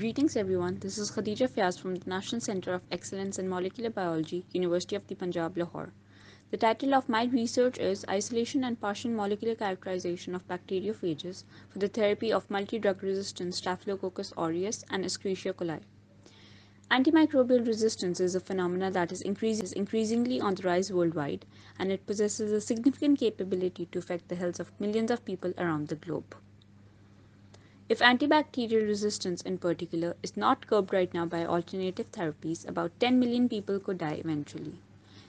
Greetings everyone, this is Khadija Fiaz from the National Center of Excellence in Molecular Biology, University of the Punjab, Lahore. The title of my research is Isolation and Partial Molecular Characterization of Bacteriophages for the Therapy of Multi-Drug Resistant Staphylococcus aureus and Escherichia coli. Antimicrobial resistance is a phenomenon that is increasingly on the rise worldwide, and it possesses a significant capability to affect the health of millions of people around the globe. If antibacterial resistance in particular is not curbed right now by alternative therapies, about 10 million people could die eventually.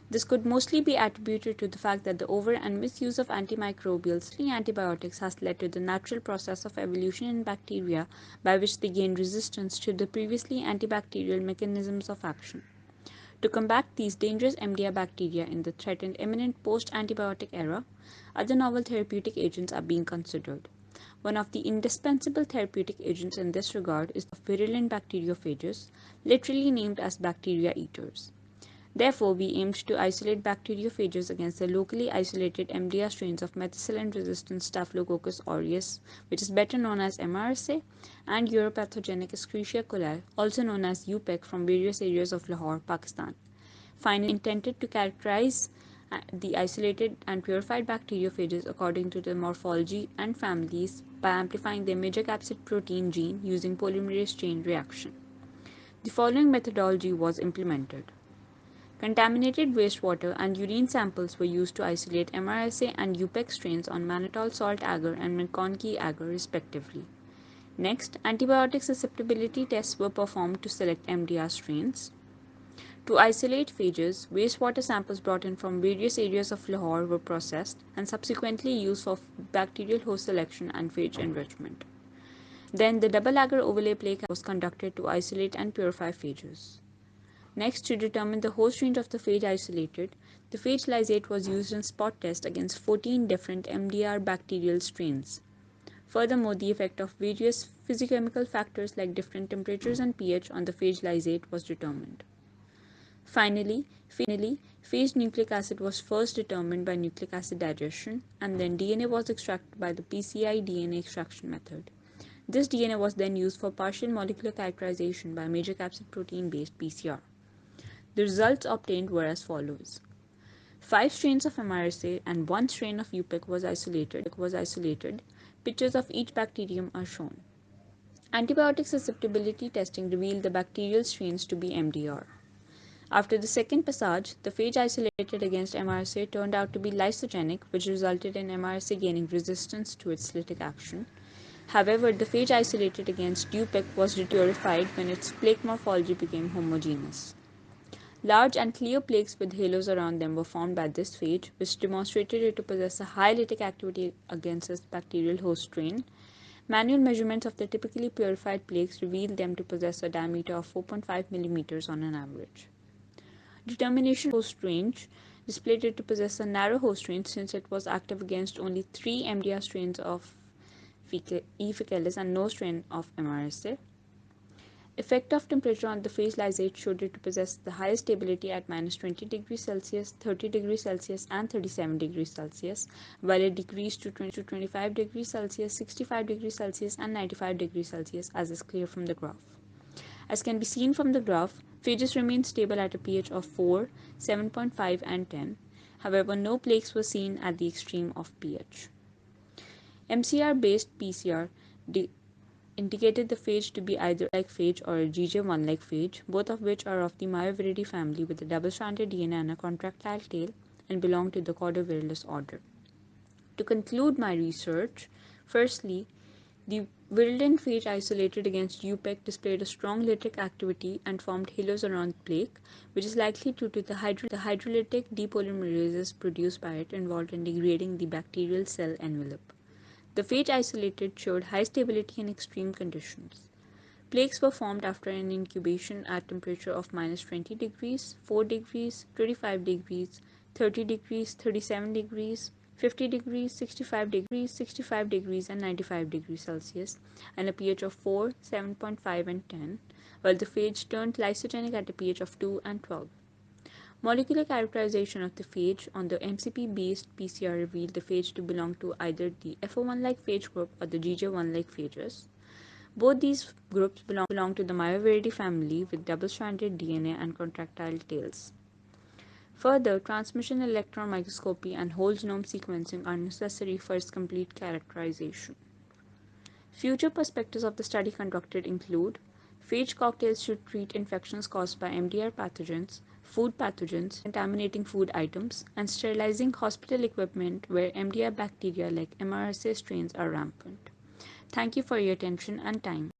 This could mostly be attributed to the fact that the over and misuse of antimicrobials, especially antibiotics, has led to the natural process of evolution in bacteria by which they gain resistance to the previously antibacterial mechanisms of action. To combat these dangerous MDR bacteria in the threatened imminent post-antibiotic era, other novel therapeutic agents are being considered. One of the indispensable therapeutic agents in this regard is the virulent bacteriophages, literally named as bacteria eaters. Therefore, we aimed to isolate bacteriophages against the locally isolated MDR strains of methicillin-resistant Staphylococcus aureus, which is better known as MRSA, and uropathogenic Escherichia coli, also known as UPEC, from various areas of Lahore, Pakistan. Finally, intended to characterize the isolated and purified bacteriophages according to their morphology and families by amplifying their major capsid protein gene using polymerase chain reaction. The following methodology was implemented. Contaminated wastewater and urine samples were used to isolate MRSA and UPEC strains on mannitol salt agar and McConkey agar respectively. Next, antibiotic susceptibility tests were performed to select MDR strains. To isolate phages, wastewater samples brought in from various areas of Lahore were processed and subsequently used for bacterial host selection and phage enrichment. Then the double agar overlay play was conducted to isolate and purify phages. Next, to determine the host range of the phage isolated, the phage lysate was used in spot test against 14 different MDR bacterial strains. Furthermore, the effect of various physicochemical factors like different temperatures and pH on the phage lysate was determined. Finally, phage nucleic acid was first determined by nucleic acid digestion, and then DNA was extracted by the PCI DNA extraction method. This DNA was then used for partial molecular characterization by major capsid protein-based PCR. The results obtained were as follows. 5 strains of MRSA and 1 strain of UPEC was isolated. Pictures of each bacterium are shown. Antibiotic susceptibility testing revealed the bacterial strains to be MDR. After the second passage, the phage isolated against MRSA turned out to be lysogenic, which resulted in MRSA gaining resistance to its lytic action. However, the phage isolated against UPEC was purified when its plaque morphology became homogeneous. Large and clear plaques with halos around them were formed by this phage, which demonstrated it to possess a high lytic activity against its bacterial host strain. Manual measurements of the typically purified plaques revealed them to possess a diameter of 4.5 mm on an average. Determination of host range displayed it to possess a narrow host range since it was active against only 3 MDR strains of E. faecalis and no strain of MRSA. Effect of temperature on the phage lysate showed it to possess the highest stability at minus 20 degrees Celsius, 30 degrees Celsius, and 37 degrees Celsius, while it decreased to 20 to 25 degrees Celsius, 65 degrees Celsius, and 95 degrees Celsius, as is clear from the graph. As can be seen from the graph, phages remained stable at a pH of 4, 7.5, and 10. However, no plaques were seen at the extreme of pH. MCR-based PCR indicated the phage to be either a like phage or a GJ1-like phage, both of which are of the Myoviridae family with a double-stranded DNA and a contractile tail and belong to the Cordovirus order. To conclude my research, firstly, the virulent phage isolated against UPEC displayed a strong lytic activity and formed halos around the plaque, which is likely due to the hydrolytic depolymerases produced by it involved in degrading the bacterial cell envelope. The phage isolated showed high stability in extreme conditions. Plaques were formed after an incubation at temperature of minus 20 degrees, 4 degrees, 25 degrees, 30 degrees, 37 degrees, 50 degrees, 65 degrees, and 95 degrees Celsius, and a pH of 4, 7.5, and 10, while the phage turned lysogenic at a pH of 2 and 12. Molecular characterization of the phage on the MCP-based PCR revealed the phage to belong to either the FO1-like phage group or the GJ1-like phages. Both these groups belong to the myoviridae family with double-stranded DNA and contractile tails. Further, transmission electron microscopy and whole genome sequencing are necessary for its complete characterization. Future perspectives of the study conducted include phage cocktails should treat infections caused by MDR pathogens, food pathogens, contaminating food items, and sterilizing hospital equipment where MDR bacteria like MRSA strains are rampant. Thank you for your attention and time.